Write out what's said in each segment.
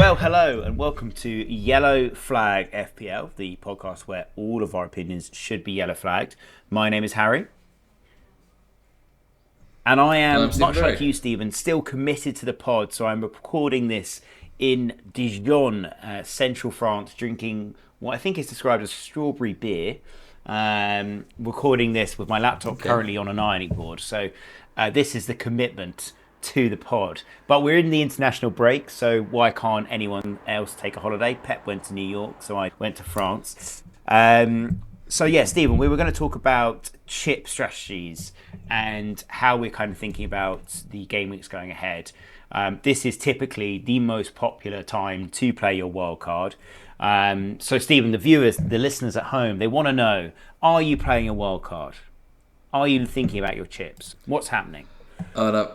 Well, hello and welcome to Yellow Flag FPL, the podcast where all of our opinions should be yellow flagged. My name is Harry. And I am, much like you, Stephen, still committed to the pod. So I'm recording this in Dijon, central France, drinking what I think is described as strawberry beer. Recording this with my laptop currently on an ironing board. So this is the commitment to the pod. But we're in the international break, so why can't anyone else take a holiday? Pep went to New York, so I went to France. So yeah, Stephen, we were going to talk about chip strategies and how we're kind of thinking about the game weeks going ahead. This is typically the most popular time to play your wild card. So Stephen, the viewers, the listeners at home, they want to know, are you playing a wild card? Are you thinking about your chips? What's happening? Oh, no.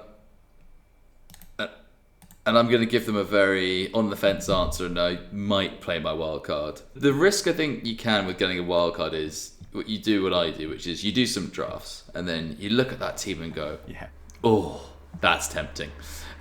And I'm going to give them a very on-the-fence answer, and I might play my wild card. The risk I think you can with getting a wild card is what you do, what I do, which is you do some drafts, and then you look at that team and go, oh, that's tempting.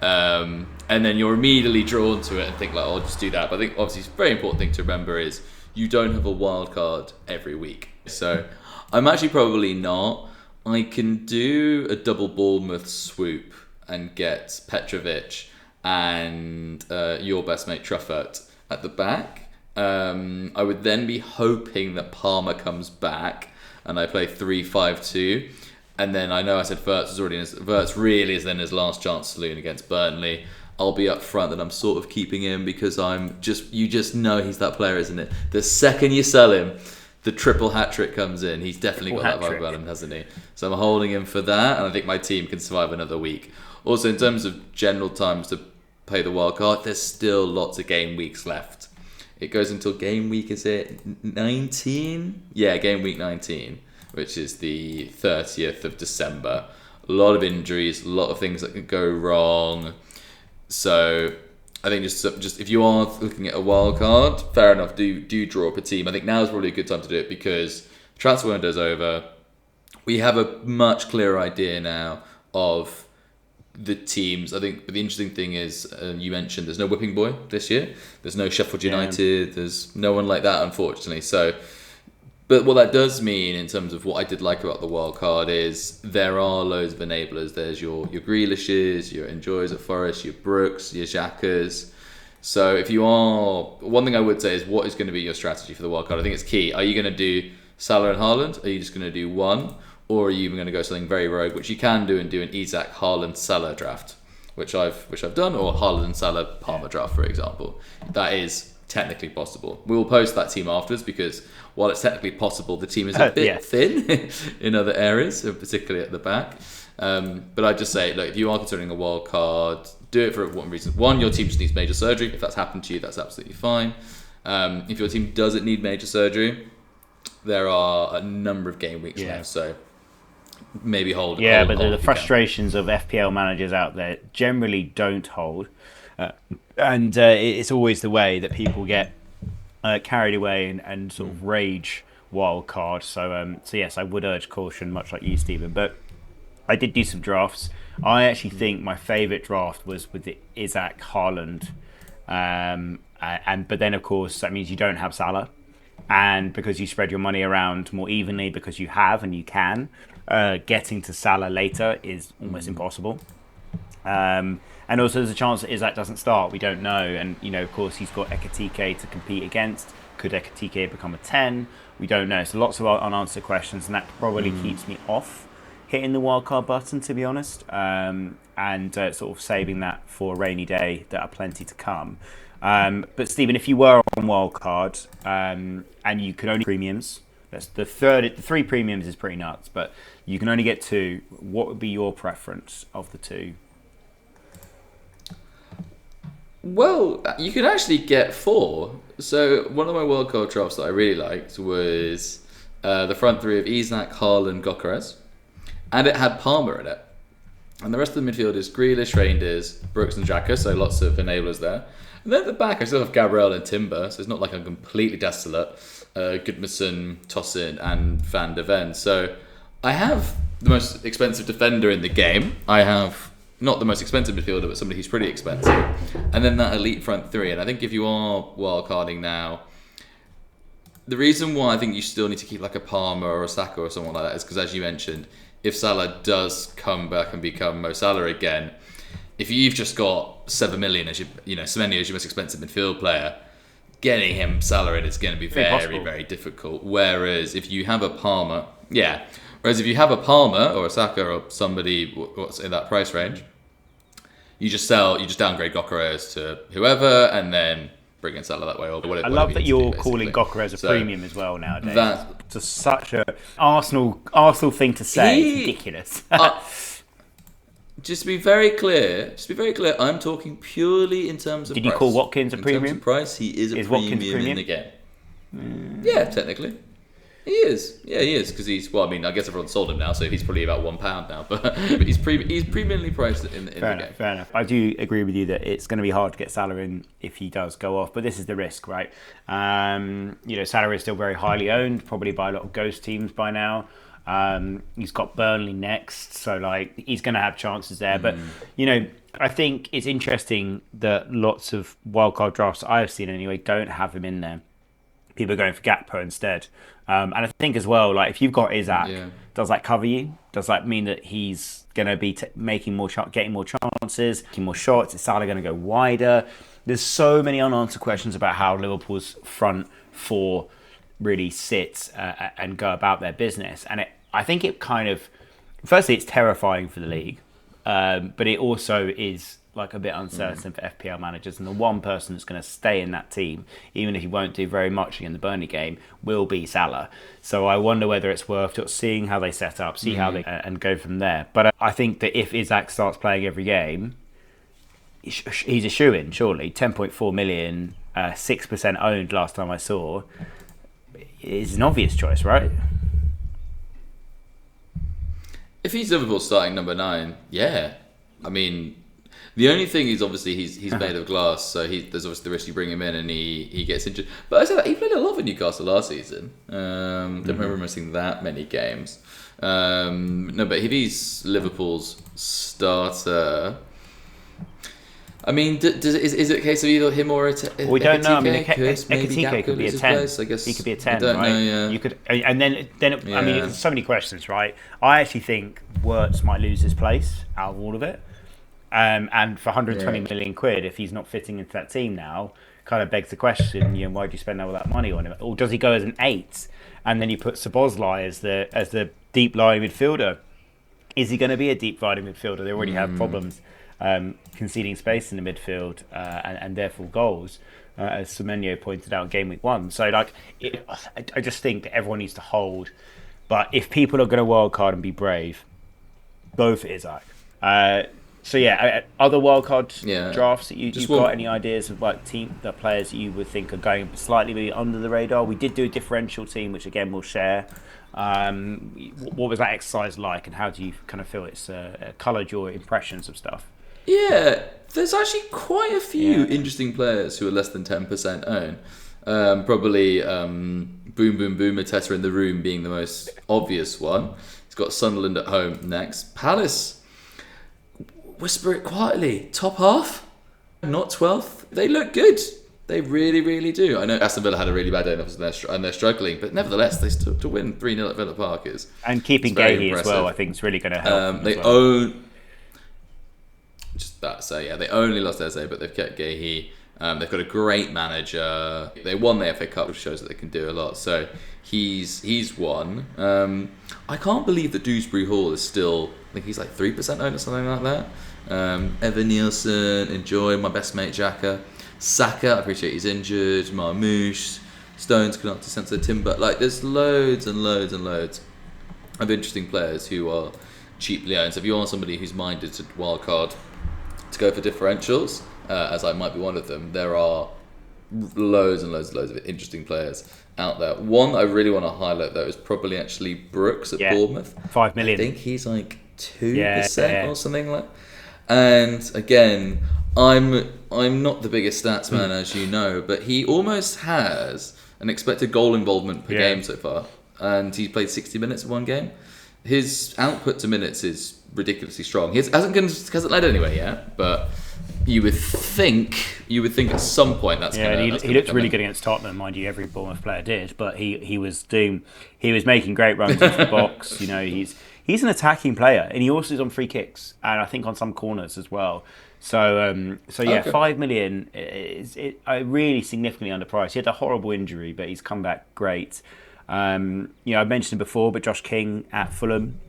And then you're immediately drawn to it and think, like, oh, I'll just do that. But I think, obviously, it's a very important thing to remember is you don't have a wild card every week. So I'm actually probably not. I can do a double Bournemouth swoop and get Petrovic and your best mate Truffert at the back. I would then be hoping that Palmer comes back and I play 3-5-2. And then I know I said Wirtz really is then his last chance saloon against Burnley. I'll be up front that I'm sort of keeping him because you just know he's that player, isn't it? The second you sell him, the triple hat trick comes in. He's definitely got that vibe about him, hasn't he? So I'm holding him for that, and I think my team can survive another week. Also, in terms of general times to play the wild card, there's still lots of game weeks left. It goes until game week, is it 19? Yeah, game week 19, which is the 30th of December. A lot of injuries, a lot of things that could go wrong. So I think just if you are looking at a wild card, fair enough, do draw up a team. I think now is probably a good time to do it because the transfer window is over. We have a much clearer idea now of the teams. I think the interesting thing is, you mentioned there's no whipping boy this year. There's no Sheffield United. There's no one like that, unfortunately. So, but what that does mean in terms of what I did like about the wild card is there are loads of enablers. There's your Grealishes, your Enjoys at Forest, your Brooks, your Xhakas. So if you are, one thing I would say is what is going to be your strategy for the wild card? I think it's key. Are you going to do Salah and Haaland? Are you just going to do one? Or are you even going to go something very rogue, which you can do and do an Isak, Haaland, Salah draft, which I've done, or Haaland and Salah Palmer draft, for example. That is technically possible. We will post that team afterwards because while it's technically possible, the team is a bit thin in other areas, particularly at the back. But I'd just say, look, if you are considering a wild card, do it for one reason. One, your team just needs major surgery. If that's happened to you, that's absolutely fine. If your team doesn't need major surgery, there are a number of game weeks left, so maybe hold. Yeah, but the frustrations of FPL managers out there generally don't hold, and it's always the way that people get carried away and sort of rage wild card. So yes, I would urge caution, much like you, Stephen. But I did do some drafts. I actually think my favourite draft was with the Isak Haaland, but then of course that means you don't have Salah, and because you spread your money around more evenly, because you have and you can. Getting to Salah later is almost impossible. And also there's a chance that Isak doesn't start. We don't know. And, of course, he's got Ekitike to compete against. Could Ekitike become a 10? We don't know. So lots of unanswered questions, and that probably keeps me off hitting the wildcard button, to be honest, and sort of saving that for a rainy day that are plenty to come. But, Stephen, if you were on wildcard and you could only premiums, that's the three premiums is pretty nuts, but you can only get two. What would be your preference of the two? Well, you can actually get four. So one of my wildcard drafts that I really liked was the front three of Isak, Haaland, Gyökeres, and it had Palmer in it. And the rest of the midfield is Grealish, Reinders, Brooks and Xhaka, so lots of enablers there. And then at the back, I still have Gabriel and Timber, so it's not like I'm completely desolate. Goodmanson, Tosin and Van de Ven. So I have the most expensive defender in the game. I have not the most expensive midfielder, but somebody who's pretty expensive. And then that elite front three. And I think if you are wildcarding now, the reason why I think you still need to keep like a Palmer or a Saka or someone like that is because, as you mentioned, if Salah does come back and become Mo Salah again, if you've just got 7 million as Semenyo is your most expensive midfield player, getting him salaried is going to be very, very difficult. Whereas if you have a Palmer, or a Saka or somebody what's in that price range, you just downgrade Gyökeres to whoever and then bring in Salah that way. Or whatever, I love that you're calling Gyökeres a premium as well nowadays. That's just such a Arsenal thing to say. It's ridiculous. Just to be very clear, I'm talking purely in terms of price. Did you call Watkins a premium? In terms of price, he is a premium in the game. Yeah, technically. He is. Yeah, he is. Because I guess everyone's sold him now, so he's probably about £1 now. But he's premiumly priced in the game. Fair enough. I do agree with you that it's going to be hard to get Salah in if he does go off. But this is the risk, right? Salah is still very highly owned, probably by a lot of ghost teams by now. He's got Burnley next, so he's going to have chances there. But I think it's interesting that lots of wildcard drafts I've seen anyway don't have him in there. People are going for Gakpo instead, and I think as well, if you've got Isak, does that cover you? Does that mean that he's going to be getting more chances, taking more shots? Is Salah going to go wider? There's so many unanswered questions about how Liverpool's front four really sit and go about their business. And I think it kind of, firstly, it's terrifying for the league, but it also is a bit uncertain for FPL managers. And the one person that's going to stay in that team, even if he won't do very much in the Burnley game, will be Salah. So I wonder whether it's worth seeing how they set up, see how they and go from there. But I think that if Isak starts playing every game, he's a shoo-in, surely. 10.4 million, 6% owned last time I saw. Is an obvious choice, right? If he's Liverpool starting number 9, yeah. I mean, the only thing is obviously he's made of glass, so there's obviously the risk you bring him in and he gets injured. But I said that he played a lot for Newcastle last season. Don't remember missing that many games. No, but if he's Liverpool's starter, I mean, is it a case of either him or we don't know. I mean, Ekitike could be a 10. I guess he could be a 10, right? Know, yeah. You could, and then yeah. I mean, there's so many questions, right? I actually think Wirtz might lose his place out of all of it, and for 120 million quid, if he's not fitting into that team now, kind of begs the question: why do you spend all that money on him? Or does he go as an 8, and then you put Szoboszlai as the deep lying midfielder? Is he going to be a deep lying midfielder? They already have problems. Conceding space in the midfield and therefore goals, as Semenyo pointed out in game week 1. So I just think that everyone needs to hold. But if people are going to wildcard and be brave, go for Isak. Other wildcard drafts that you've got any ideas of the players that you would think are going slightly maybe under the radar? We did do a differential team, which again we'll share. What was that exercise like, and how do you kind of feel it's coloured your impressions of stuff? Yeah, there's actually quite a few interesting players who are less than 10% own. Probably Boom Boom Boom Mateta in the room being the most obvious one. He's got Sunderland at home next. Palace, whisper it quietly, top half, not 12th. They look good. They really, really do. I know Aston Villa had a really bad day and they're struggling, but nevertheless, they still to win 3-0 at Villa Park is. And keeping Gahey as well, I think, is really going to help. They own. Just that, so yeah, they only lost Eze, but they've kept Gahey. They've got a great manager. They won the FA Cup, which shows that they can do a lot. So he's one. I can't believe that Dewsbury Hall is still. I think he's like 3% owned or something like that. Evan Nielsen, enjoy my best mate Xhaka. Saka, I appreciate he's injured. Marmouche, Stones, Konate, Sense of Timber. There's loads and loads and loads of interesting players who are cheaply owned. So if you want somebody who's minded to wildcard to go for differentials, as I might be one of them, there are loads and loads and loads of interesting players out there. One I really want to highlight though is probably actually Brooks at Bournemouth. 5 million. I think he's 2% or something like that. And again, I'm not the biggest stats man, as you know, but he almost has an expected goal involvement per game so far, and he's played 60 minutes in one game. his output to minutes is ridiculously strong. He hasn't led anywhere yet, but you would think at some point that's he looked really good against Tottenham, mind you. Every Bournemouth player did, but he was making great runs into the box. He's an attacking player, and he also is on free kicks, and I think on some corners as well. So okay. 5 million is really significantly underpriced. He had a horrible injury, but he's come back great. I mentioned him before, but Josh King at Fulham,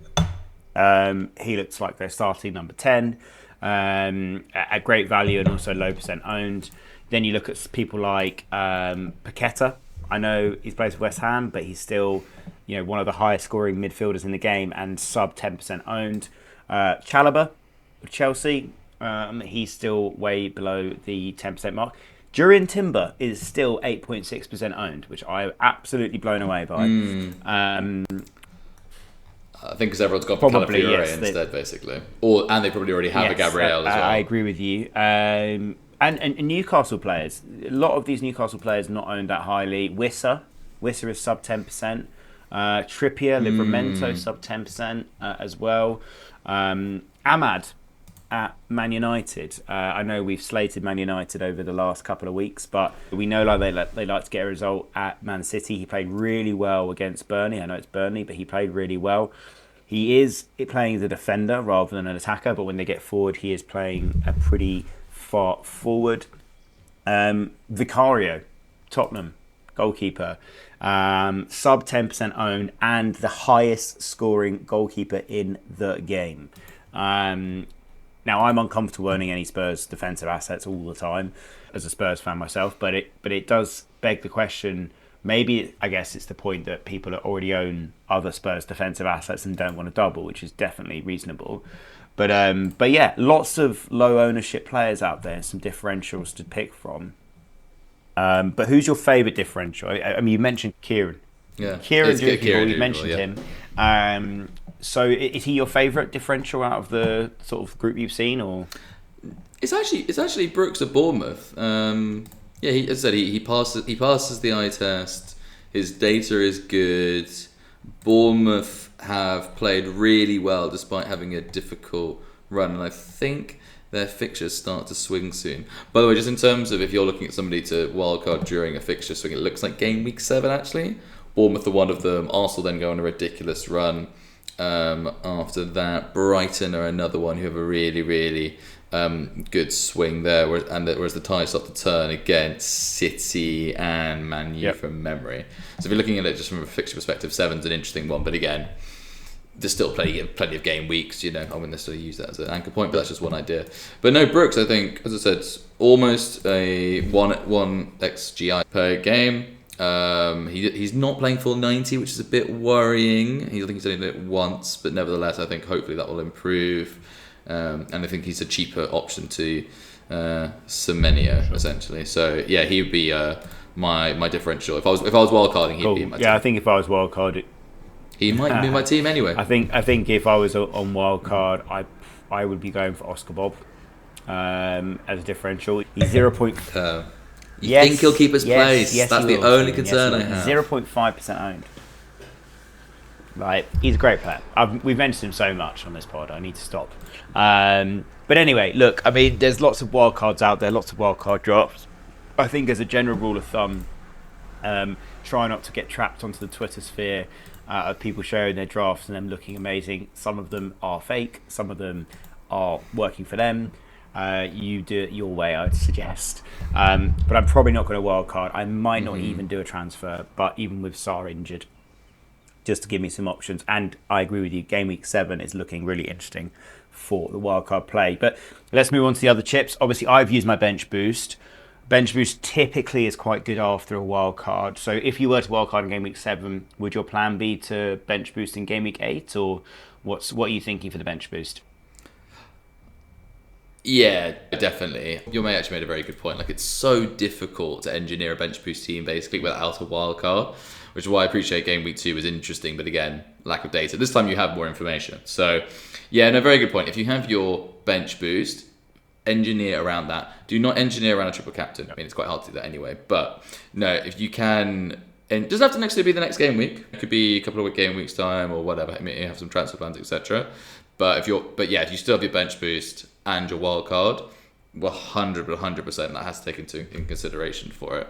he looks like they're starting number 10. At great value and also low percent owned. Then you look at people like Paqueta. I know he's plays for West Ham, but he's still one of the highest scoring midfielders in the game and sub 10% owned. Chalobah of Chelsea, he's still way below the 10% mark. Jurrien Timber is still 8.6% owned, which I'm absolutely blown away by. I think because everyone's got Calafiore instead, basically. And they probably already have a Gabriel as well. I agree with you. And Newcastle players. A lot of these Newcastle players not owned that highly. Wissa is sub 10%. Trippier, Livramento sub 10% as well. Ahmad at Man United. I know we've slated Man United over the last couple of weeks, but we know they like to get a result at Man City. He played really well against Burnley. I know it's Burnley, but he played really well. He is playing as a defender rather than an attacker, but when they get forward, he is playing a pretty far forward. Vicario, Tottenham, goalkeeper, sub 10% owned and the highest scoring goalkeeper in the game. Now, I'm uncomfortable owning any Spurs defensive assets all the time as a Spurs fan myself, but it does beg the question. Maybe, I guess it's the point that people already own other Spurs defensive assets and don't want to double, which is definitely reasonable. But yeah, lots of low ownership players out there, some differentials to pick from. But who's your favourite differential? I mean, you mentioned Kieran. Yeah, Kieran Dewey, you mentioned him. So is he your favourite differential out of the sort of group you've seen, or? It's actually Brooks at Bournemouth. As I said, he passes the eye test. His data is good. Bournemouth have played really well despite having a difficult run, and I think their fixtures start to swing soon. By the way, just in terms of if you're looking at somebody to wildcard during a fixture swing, it looks like game week 7 actually. Bournemouth are one of them. Arsenal then go on a ridiculous run. After that, Brighton are another one who have a really, really good swing there, whereas the tide start to turn against City and Man U from memory. So if you're looking at it just from a fixture perspective, 7's an interesting one, but again, there's still plenty of game weeks. I wouldn't necessarily use that as an anchor point, but that's just one idea. But no, Brooks, I think, as I said, almost a 1 XGI per game. He's not playing full 90, which is a bit worrying. I think he's only done it once, but nevertheless, I think hopefully that will improve. And I think he's a cheaper option to Semenyo, essentially. So yeah, he would be my differential. If I was wildcarding, he'd be my team. Yeah, I think if I was wildcarded, he might be my team anyway. I think if I was on wildcard, I would be going for Oscar Bob as a differential. He's 0. You think he'll keep his place? Yes, that's the only concern I have. 0.5% owned. Like, he's a great player. We've mentioned him so much on this pod. I need to stop. But anyway, look, I mean, there's lots of wild cards out there, lots of wild card drops. I think as a general rule of thumb, try not to get trapped onto the Twitter sphere of people sharing their drafts and them looking amazing. Some of them are fake. Some of them are working for them. You do it your way, I'd suggest. But I'm probably not going to wildcard. I might not even do a transfer, but even with Sarr injured, just to give me some options. And I agree with you, game week 7 is looking really interesting for the wildcard play. But let's move on to the other chips. Obviously, I've used my bench boost. Bench boost typically is quite good after a wildcard. So if you were to wildcard in game week 7, would your plan be to bench boost in game week 8? Or what are you thinking for the bench boost? Yeah, definitely. Your mate actually made a very good point. Like, it's so difficult to engineer a bench boost team basically without a wild card, which is why I appreciate game week 2 was interesting. But again, lack of data. This time you have more information. So yeah, no, very good point. If you have your bench boost, engineer around that. Do not engineer around a triple captain. I mean, it's quite hard to do that anyway. But no, if you can And it doesn't have to necessarily be the next game week. It could be a couple of game weeks time or whatever. I mean, you have some transfer plans, etc. But if you still have your bench boost and your wild card, 100% that has to take in consideration for it.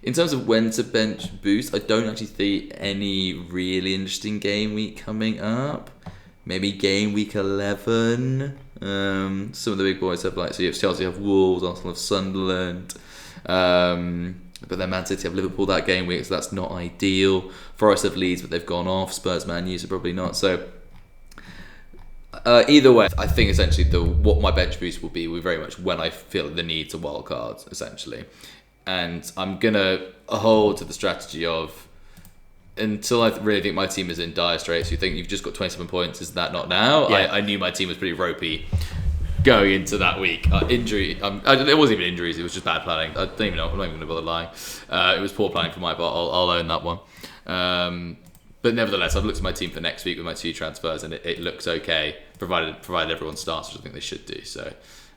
In terms of when to bench boost, I don't actually see any really interesting game week coming up. Maybe game week 11. Some of the big boys have so you have Chelsea, have Wolves, Arsenal have Sunderland. But then Man City have Liverpool that game week, so that's not ideal. Forest have Leeds, but they've gone off. Spurs, Man U, so probably not. So either way, I think essentially what my bench boost will be very much when I feel the need to wild cards, essentially. And I'm going to hold to the strategy of, until I really think my team is in dire straits, you think you've just got 27 points, is that not now? Yeah. I knew my team was pretty ropey going into that week. It wasn't even injuries, it was just bad planning. I don't even know, I'm not even going to bother lying. It was poor planning for my part, I'll own that one. But nevertheless, I've looked at my team for next week with my 2 transfers, and it looks okay, provided everyone starts, which I think they should do. So,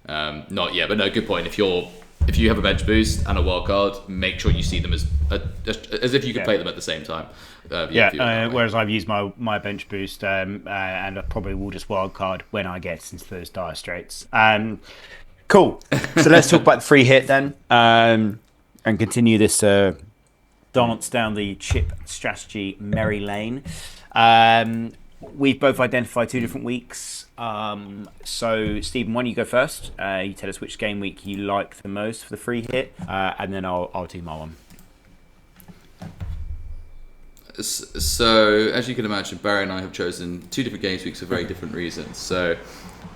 not yet, but no, good point. If you have a bench boost and a wild card, make sure you see them as if you could play them at the same time. Whereas I've used my bench boost, and I probably will just wild card when I get into those dire straits. Cool. So let's talk about the free hit then, and continue this dance down the chip strategy merry lane. We've both identified 2 different weeks. So Stephen, why don't you go first? You tell us which game week you like the most for the free hit, and then I'll do my one. So, as you can imagine, Barry and I have chosen 2 different games weeks for very different reasons. So,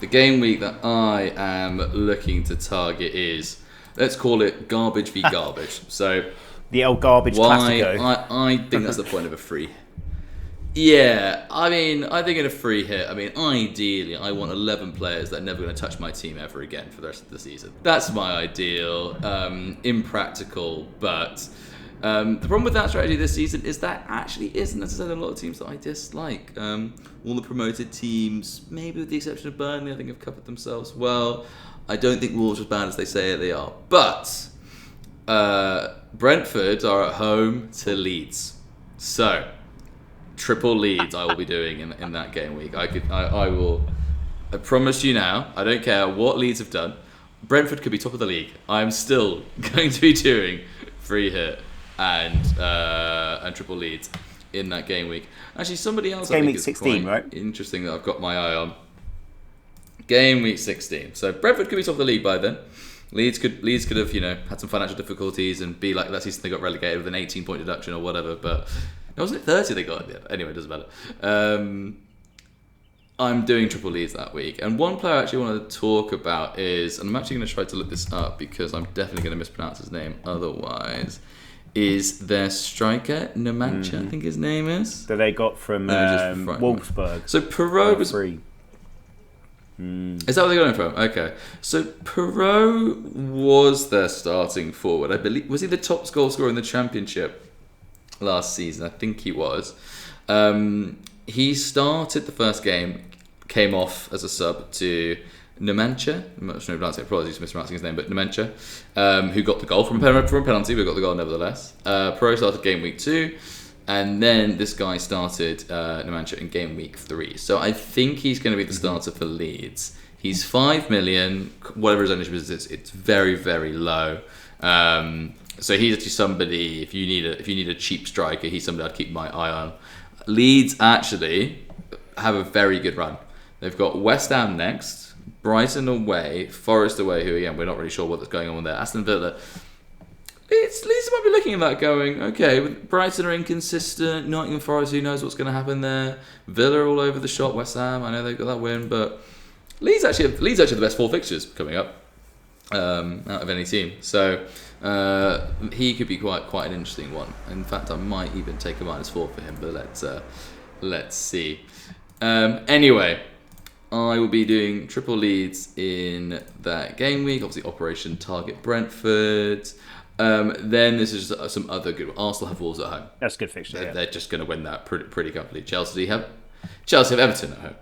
the game week that I am looking to target is, let's call it garbage v garbage. So, the old garbage classico. I think that's the point of a free. Yeah, I think in a free hit, ideally, I want 11 players that are never going to touch my team ever again for the rest of the season. That's my ideal. Impractical, but the problem with that strategy this season is that actually isn't necessarily a lot of teams that I dislike. All the promoted teams, maybe with the exception of Burnley, I think have covered themselves well. I don't think Wolves are as bad as they say they are. But Brentford are at home to Leeds. So, triple Leeds I will be doing in that game week. I promise you now, I don't care what Leeds have done. Brentford could be top of the league. I'm still going to be doing free hit and triple Leeds in that game week. Actually, somebody else game I think week 16, right? Interesting that I've got my eye on. Game week 16. So Brentford could be top of the league by then. Leeds could have had some financial difficulties and be like that season they got relegated with an 18-point deduction or whatever, but wasn't it 30 they got? Yeah, anyway, it doesn't matter. I'm doing triple Leeds that week, and one player I actually want to talk about is, and I'm actually going to try to look this up because I'm definitely going to mispronounce his name otherwise, is their striker, Numantia, I think his name is. That they got from Wolfsburg. So Perot was free. Is that where they got him from? Okay. So Perot was their starting forward. I believe, was he the top goal scorer in the Championship last season? I think he was. He started the first game, came off as a sub to Numantia. I'm not sure if apologies for mispronouncing his name, but Numantia, who got the goal from a penalty, but got the goal nevertheless. Perot started game week 2. And then this guy started Numantia in game week 3. So I think he's going to be the starter for Leeds. He's 5 million, whatever his ownership is, it's very, very low. So he's actually somebody, if you need a cheap striker, he's somebody I'd keep my eye on. Leeds actually have a very good run. They've got West Ham next, Brighton away, Forest away, who again, we're not really sure what's going on with there, Aston Villa. Leeds might be looking at that going, okay, Brighton are inconsistent, Nottingham Forest, who knows what's going to happen there. Villa all over the shop, West Ham, I know they've got that win, but Leeds actually the best 4 fixtures coming up out of any team. So he could be quite an interesting one. In fact, I might even take a -4 for him, but let's see. Anyway, I will be doing triple Leeds in that game week, obviously Operation Target Brentford. Then this is some other good. Arsenal have Wolves at home. That's a good fixture. They're just going to win that pretty comfortably. Chelsea have Everton at home.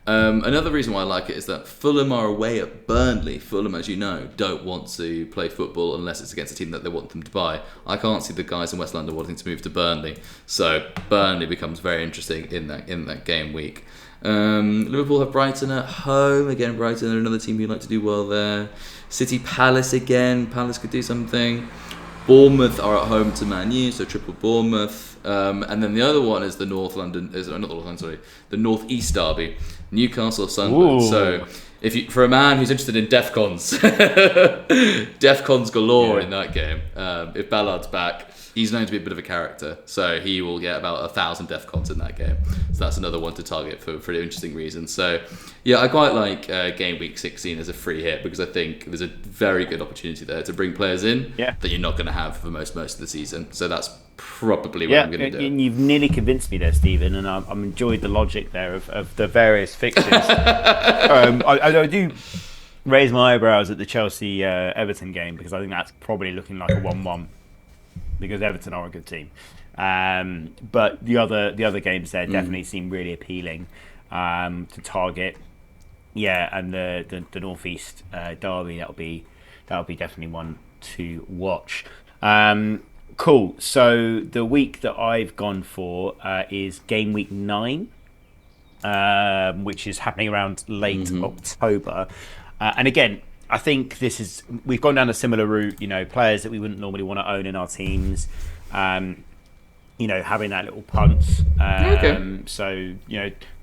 Another reason why I like it is that Fulham are away at Burnley. Fulham, as you know, don't want to play football unless it's against a team that they want them to buy. I can't see the guys in West London wanting to move to Burnley, so Burnley becomes very interesting in that game week. Liverpool have Brighton at home. Again, Brighton are another team who like to do well there. City Palace again. Palace could do something. Bournemouth are at home to Man U, so triple Bournemouth. And then the other one is the the North East derby, Newcastle Sunderland. Ooh. So for a man who's interested in DEFCONs, DEFCONs galore in that game. If Ballard's back, he's known to be a bit of a character, so he will get about 1,000 DEFCONs in that game. So that's another one to target for interesting reasons. So yeah, I quite like game week 16 as a free hit because I think there's a very good opportunity there to bring players in that you're not going to have for most of the season. So that's probably what I'm going to do. And you've nearly convinced me there, Stephen, and I've enjoyed the logic there of the various fixtures. I do raise my eyebrows at the Chelsea Everton game because I think that's probably looking like a 1-1 because Everton are a good team. But the other games there definitely seem really appealing to target. Yeah, and the North East derby that'll be definitely one to watch. Cool. So the week that I've gone for is game week 9, which is happening around late October. And again, I think we've gone down a similar route. Players that we wouldn't normally want to own in our teams. Having that little punt. So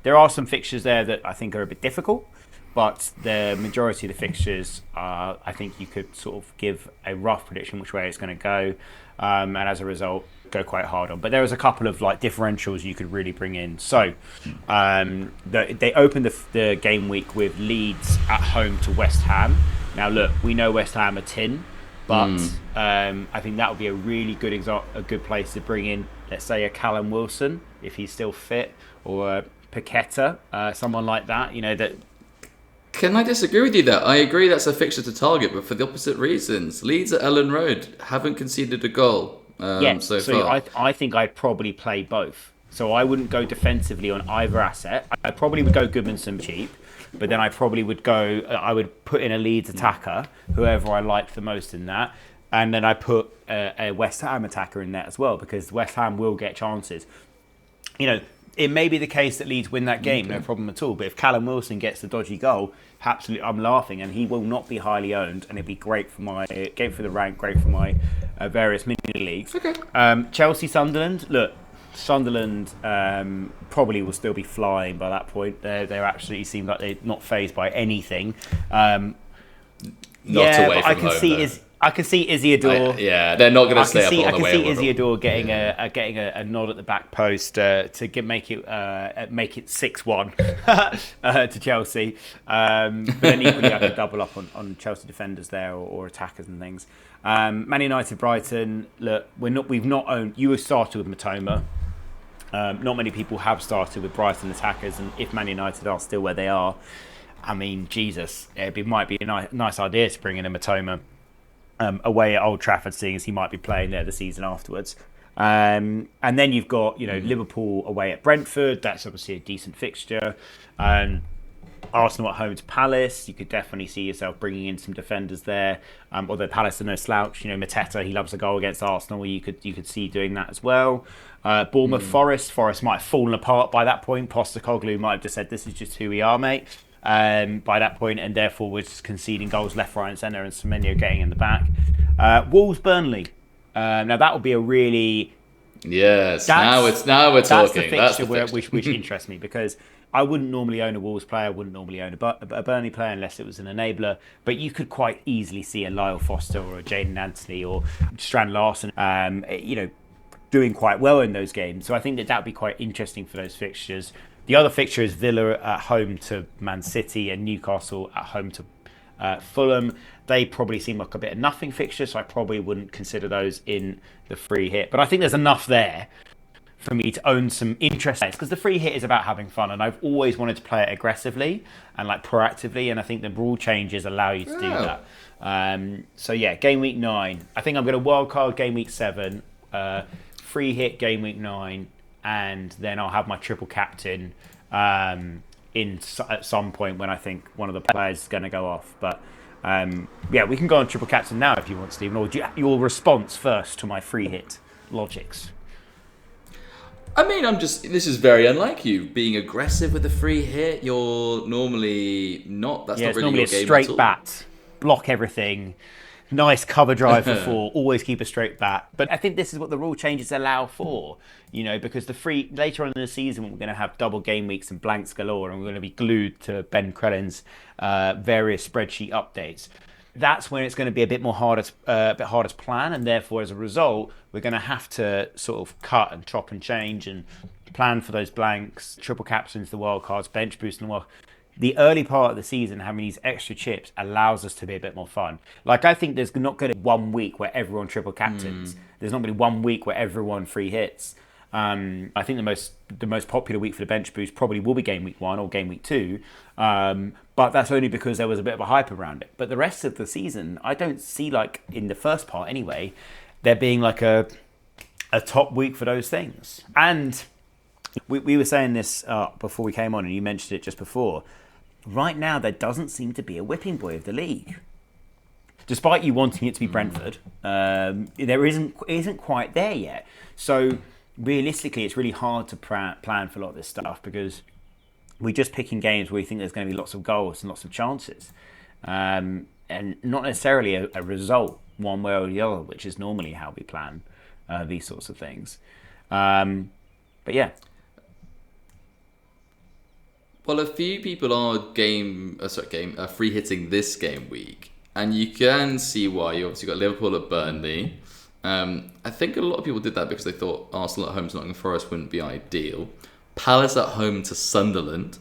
there are some fixtures there that I think are a bit difficult. But the majority of the fixtures, I think you could sort of give a rough prediction which way it's going to go, and as a result, go quite hard on. But there was a couple of differentials you could really bring in. So they opened the game week with Leeds at home to West Ham. Now look, we know West Ham are tin, but I think that would be a really good place to bring in, let's say, a Callum Wilson if he's still fit, or a Paqueta, someone like that. That. Can I disagree with you there? I agree that's a fixture to target, but for the opposite reasons. Leeds at Ellen Road haven't conceded a goal so far. I think I'd probably play both. So I wouldn't go defensively on either asset. I probably would go Goodmanson cheap, but then I would put in a Leeds attacker, whoever I liked the most in that, and then I put a West Ham attacker in there as well, because West Ham will get chances. It may be the case that Leeds win that game, no problem at all. But if Callum Wilson gets the dodgy goal, absolutely, I'm laughing, and he will not be highly owned, and it'd be great for my the rank, great for my various mini leagues. Okay. Chelsea, Sunderland. Look, Sunderland probably will still be flying by that point. They absolutely seem like they're not fazed by anything. Away from home, I can see Isidore. They're not going to stay up on the way. I can see Isidore getting a nod at the back post to make it 6-1 to Chelsea. But then equally, I could double up on Chelsea defenders there or attackers and things. Man United, Brighton. Look, we've not owned. You have started with Matoma. Not many people have started with Brighton attackers, and if Man United are still where they are, I mean, Jesus, it might be a nice idea to bring in a Matoma. Away at Old Trafford, seeing as he might be playing there the season afterwards. And then you've got, Liverpool away at Brentford. That's obviously a decent fixture. Arsenal at home to Palace. You could definitely see yourself bringing in some defenders there. Although Palace are no slouch. Mateta, he loves a goal against Arsenal. You could see doing that as well. Bournemouth, Forest. Forest might have fallen apart by that point. Postecoglou might have just said, this is just who we are, mate. By that point, and therefore we're just conceding goals left, right and centre, and Semenyo getting in the back. Wolves, Burnley. Now that would be a really... Yes, now we're talking. That's the fixture which interests me, because I wouldn't normally own a Wolves player, I wouldn't normally own a Burnley player unless it was an enabler, but you could quite easily see a Lyle Foster or a Jayden Anthony or Strand Larson doing quite well in those games. So I think that would be quite interesting for those fixtures. The other fixture is Villa at home to Man City and Newcastle at home to Fulham. They probably seem like a bit of nothing fixture, so I probably wouldn't consider those in the free hit. But I think there's enough there for me to own some interest, because the free hit is about having fun, and I've always wanted to play it aggressively and proactively, and I think the rule changes allow you to do that. So yeah, game week 9. I think I'm going to wildcard game week 7, free hit game week 9, and then I'll have my triple captain at some point when I think one of the players is going to go off. But yeah, we can go on triple captain now if you want, Stephen, or your response first to my free hit logics. I mean, this is very unlike you. Being aggressive with a free hit, you're normally not. That's not really your game at all. It's normally a straight bat, block everything, nice cover drive for 4, always keep a straight bat. But I think this is what the rule changes allow for, because later on in the season, we're going to have double game weeks and blanks galore, and we're going to be glued to Ben Crellin's various spreadsheet updates. That's when it's going to be a bit harder to plan, and therefore, as a result, we're going to have to sort of cut and chop and change and plan for those blanks, triple captains, the wildcards, bench boost, and the early part of the season, having these extra chips allows us to be a bit more fun. Like, I think there's not going to be 1 week where everyone triple captains. There's not going to be 1 week where everyone free hits. I think the most popular week for the bench boost probably will be game week 1 or game week 2. But that's only because there was a bit of a hype around it. But the rest of the season, I don't see, like in the first part anyway, there being like a top week for those things. And we were saying this before we came on, and you mentioned it just before. Right now, there doesn't seem to be a whipping boy of the league. Despite you wanting it to be Brentford, there isn't quite there yet. So realistically, it's really hard to plan for a lot of this stuff because we're just picking games where we think there's going to be lots of goals and lots of chances, and not necessarily a result one way or the other, which is normally how we plan these sorts of things. But yeah. Well, a few people are free hitting this game week, and you can see why. You obviously got Liverpool at Burnley. I think a lot of people did that because they thought Arsenal at home to Nottingham Forest wouldn't be ideal. Palace at home to Sunderland.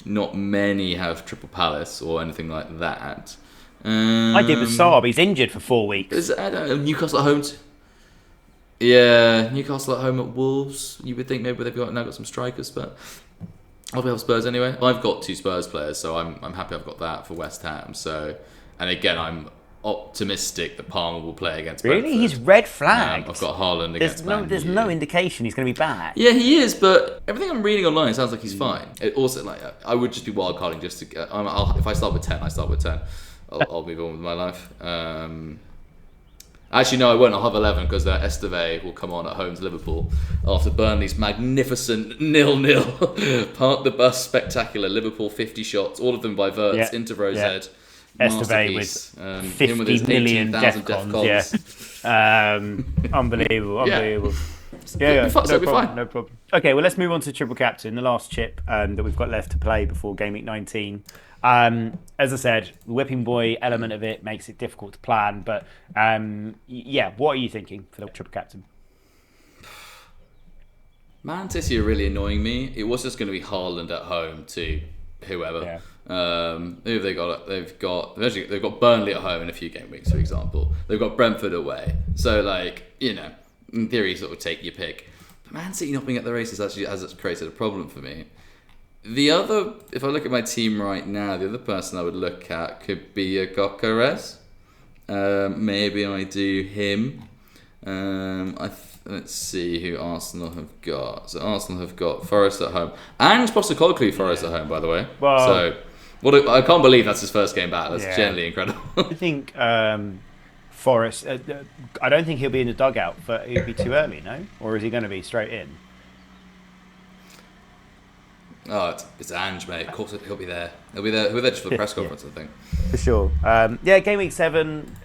Not many have triple Palace or anything like that. I did with Saab. He's injured for 4 weeks. I don't know. Newcastle at home. Newcastle at home at Wolves. You would think maybe they've now got some strikers, but I'll be have Spurs anyway. I've got 2 Spurs players, so I'm happy I've got that for West Ham. So, and again, I'm optimistic that Palmer will play against Brentford. Really? He's red flagged. I've got Haaland against Man U. There's no indication he's going to be back. Yeah, he is, but everything I'm reading online sounds like he's fine. It also, I would just be wildcarding just to get... if I start with 10, I start with 10. I'll move on with my life. Actually, no, I won't. I'll have 11 because Esteve will come on at home to Liverpool after Burnley's magnificent 0-0 Park the Bus spectacular Liverpool 50 shots, all of them by Wirtz into Rose Ed. Esteve with 50 million DEFCONs. Unbelievable. Yeah, no problem. Okay, well, let's move on to triple captain, the last chip that we've got left to play before game week 19. As I said, the whipping boy element of it makes it difficult to plan. But what are you thinking for the triple captain? Man City are really annoying me. It was just going to be Haaland at home to whoever. Yeah. Who have they got? They've got Burnley at home in a few game weeks, for example. They've got Brentford away. So, in theory, sort of take your pick. But Man City not being at the races actually has created a problem for me. If I look at my team right now, the other person I would look at could be a Gyökeres. Maybe I do him. Let's see who Arsenal have got. So Arsenal have got Forest at home. And Postecoglou Forest at home, by the way. Well, I can't believe that's his first game back. That's genuinely incredible. I think Forest... I don't think he'll be in the dugout, but he'll be too early, no? Or is he going to be straight in? Oh, it's Ange, mate. Of course he'll be there. He'll be there just for the press conference, I think. For sure. Game week 7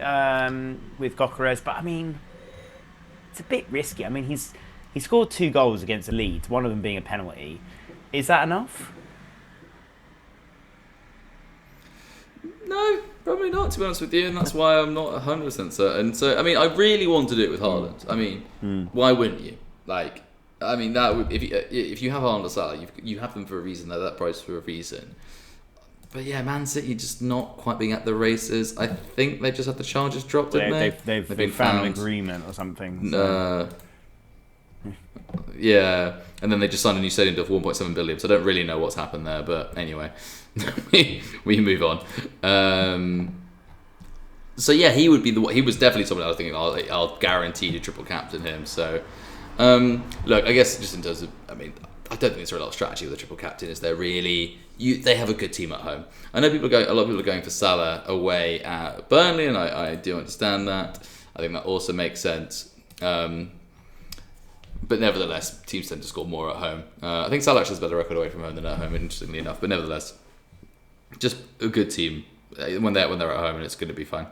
with Gyökeres, but I mean, it's a bit risky. I mean, he scored 2 goals against the Leeds, one of them being a penalty. Is that enough? No, probably not, to be honest with you, and that's why I'm not 100% certain. So, I mean, I really want to do it with Haaland. I mean, why wouldn't you? That would, if you have Haaland or Salah, you have them for a reason. They're that price for a reason. But yeah, Man City just not quite being at the races. I think they just had the charges dropped, didn't they? They've found an agreement or something. So. Yeah, and then they just signed a new stadium deal for 1.7 billion. So I don't really know what's happened there. But anyway, we move on. So yeah, he would be he was definitely someone I was thinking I'll guarantee to triple captain him. So. Look, I guess just in terms of, I don't think there's a lot of strategy with a triple captain. Is there really? They have a good team at home. I know a lot of people are going for Salah away at Burnley, and I do understand that. I think that also makes sense. But nevertheless, teams tend to score more at home. I think Salah actually has a better record away from home than at home, interestingly enough. But nevertheless, just a good team when they're at home, and it's going to be fine.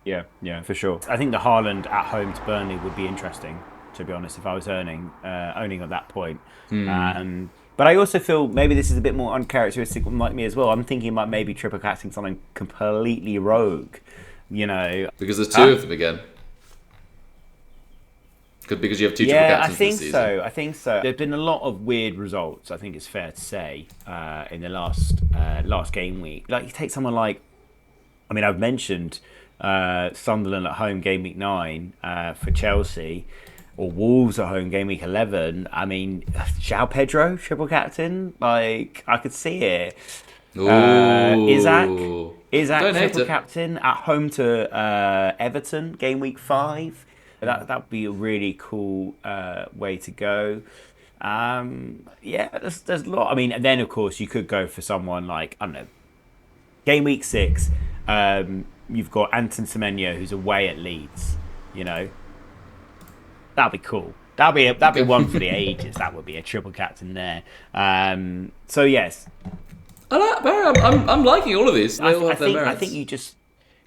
Yeah, for sure. I think the Haaland at home to Burnley would be interesting, to be honest, if I was owning at that point. But I also feel maybe this is a bit more uncharacteristic like me as well. I'm thinking about maybe triple captaining something completely rogue, Because there's two of them again. Because you have two triple captains this season. Yeah, I think so. There's been a lot of weird results, I think it's fair to say, in the last game week. Like, you take someone like, I've mentioned Sunderland at home game week 9 for Chelsea, or Wolves at home game week 11. João Pedro, triple captain, like, I could see it. Isak, triple captain at home to Everton game week 5. That would be a really cool way to go. There's a lot. And then of course you could go for someone like, I don't know, game week 6. You've got Anton Semenyo who's away at Leeds. That'd be cool. That'd be one for the ages. That would be a triple captain there. So yes, I'm liking all of these. I think you just,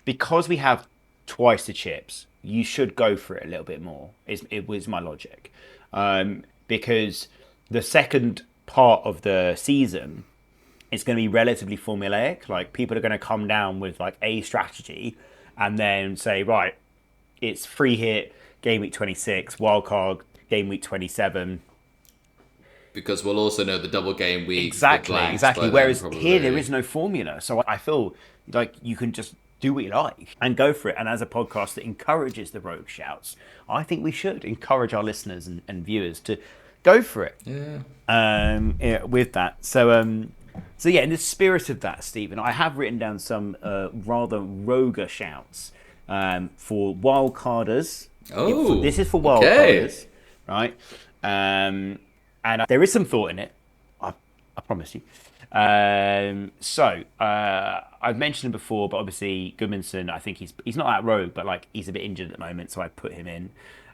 because we have twice the chips, you should go for it a little bit more. It was my logic, because the second part of the season is going to be relatively formulaic. Like, people are going to come down with like a strategy, and then say, right, it's free hit game week 26, wildcard game week 27. Because we'll also know the double game week. Exactly. Whereas here there is no formula, so I feel like you can just do what you like and go for it. And as a podcast that encourages the rogue shouts, I think we should encourage our listeners and viewers to go for it. With that. So yeah, in the spirit of that, Stephen, I have written down some rather rogue shouts for wildcarders. This is for wildcarders, right? And there is some thought in it. I promise you. I've mentioned him before, but obviously Gudmundsson, I think he's not that rogue, but like, he's a bit injured at the moment, so I put him in.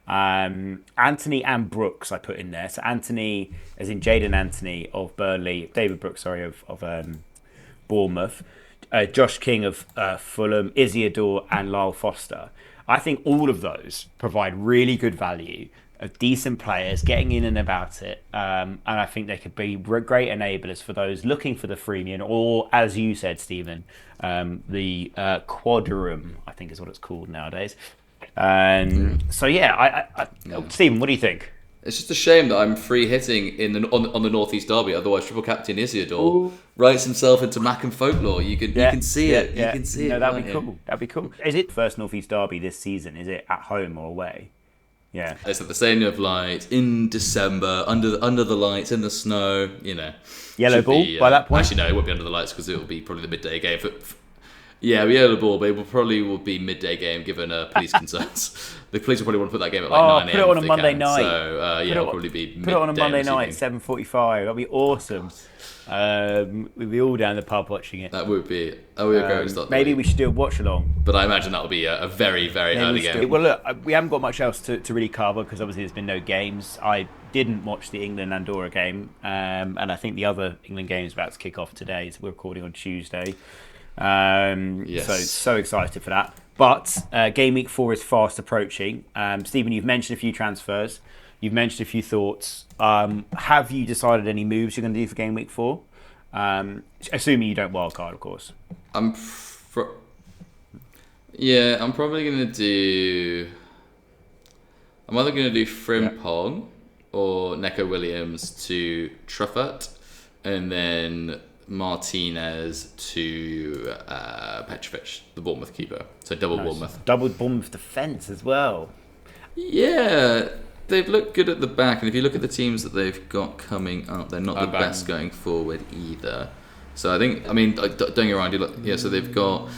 Anthony and Brooks I put in there. So Anthony, as in Jadon Anthony of Burnley, David Brooks, of Bournemouth, Josh King of Fulham, Isidore and Lyle Foster. I think all of those provide really good value of decent players getting in and about it, and I think they could be great enablers for those looking for the freemium, or as you said, Stephen, the quadrum, I think is what it's called nowadays. So yeah, Stephen, what do you think? It's just a shame that I'm free hitting on the Northeast Derby. Otherwise, triple captain Isidore writes himself into Mac and folklore. You can see it. You can see it. That'd be cool. That'd be cool. Is it first Northeast Derby this season? Is it at home or away? Yeah, it's at the Stadium of Light in December, under the lights in the snow. Yellow ball by that point. Actually, no, it won't be under the lights because it will be probably the midday game. Yellow ball, but it will be midday game given police concerns. The police will probably want to put that game at like 9 a.m. Put it on a Monday night. So it'll probably be midday. Put it on a Monday night, 7:45. That'd be awesome. We'd be all down the pub watching it. That would be a great start. Maybe we should do a watch along. But I imagine that'll be a very, very early game. Well, look, we haven't got much else to really cover because obviously there's been no games. I didn't watch the England-Andorra game, and I think the other England game is about to kick off today. So we're recording on Tuesday. Yes. So excited for that. But game week 4 is fast approaching. Stephen, you've mentioned a few transfers. You've mentioned a few thoughts. Have you decided any moves you're going to do for game week 4? Assuming you don't wildcard, of course. I'm probably going to do... I'm either going to do Frimpong or Neco Williams to Truffert, and then Martinez to Petrovic, the Bournemouth keeper. So double Bournemouth. Double Bournemouth defence as well. Yeah, they've looked good at the back, and if you look at the teams that they've got coming up, they're not the best going forward either. So I think, don't get me wrong, so they've got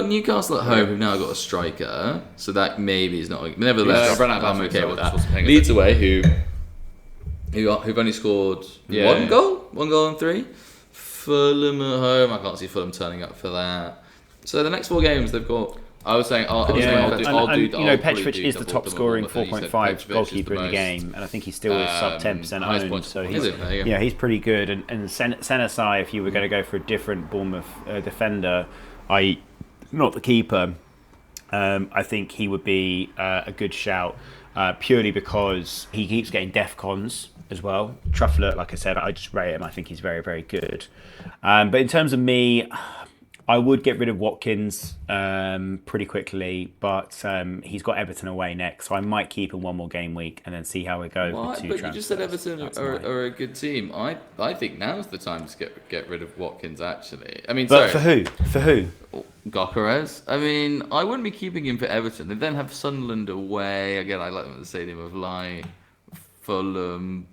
Newcastle at home, who've now got a striker, so that maybe is not. Nevertheless, I'm okay with that. Leeds away, who who've only scored one goal and 3. Fulham at home. I can't see Fulham turning up for that. So the next 4 games they've got. I was saying, I'll do. Petrovic is the top scoring 4.5 goalkeeper in the game, and I think he still is sub 10% owned. So he's pretty good. And Senesi, if you were going to go for a different Bournemouth defender, i.e. not the keeper, I think he would be a good shout, purely because he keeps getting DEFCONs as well. Truffler, like I said, I just rate him. I think he's very, very good. But in terms of me, I would get rid of Watkins pretty quickly, but he's got Everton away next, so I might keep him one more game week and then see how it goes. But you just said Everton are a good team. I think now's the time to get rid of Watkins. Actually, I mean, but for who? Gyökeres. I mean, I wouldn't be keeping him for Everton. They then have Sunderland away. Again, I like them at the Stadium of Light. Fulham.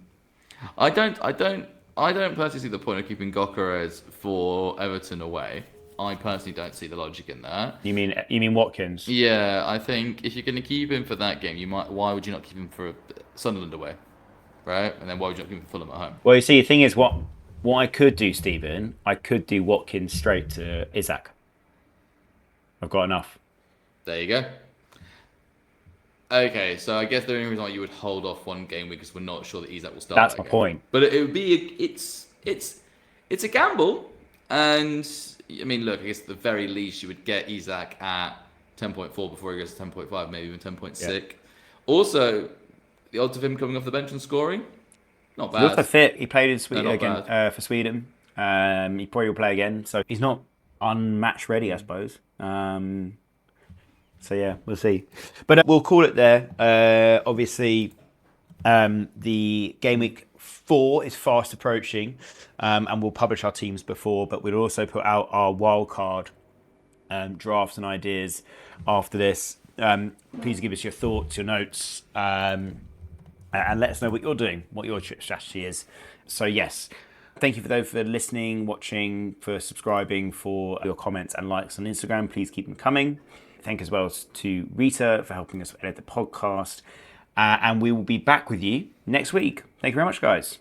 I don't personally see the point of keeping Gyökeres for Everton away. I personally don't see the logic in that. You mean Watkins? Yeah, I think if you're going to keep him for that game, why would you not keep him for Sunderland away, right? And then why would you not keep him for Fulham at home? Well, you see, the thing is, what I could do, Stephen, I could do Watkins straight to Isak. I've got enough. There you go. Okay, so I guess the only reason why you would hold off one game week is we're not sure that Isak will start. That's my point. But it would be it's a gamble, and I mean, look, I guess at the very least you would get Isak at 10.4 before he goes to 10.5, maybe even 10.6. Yeah. Also, the odds of him coming off the bench and scoring, not bad. He looks fit. He played in Sweden again for Sweden. He probably will play again, so he's not unmatch ready, I suppose. So yeah, we'll see. But we'll call it there. Obviously, the game week 4 is fast approaching, and we'll publish our teams before, but we'll also put out our wildcard drafts and ideas after this. Please give us your thoughts, your notes, and let us know what you're doing, what your strategy is. So yes, thank you for those for listening, watching, for subscribing, for your comments and likes on Instagram. Please keep them coming. Thank you as well to Rita for helping us edit the podcast. And we will be back with you next week. Thank you very much, guys.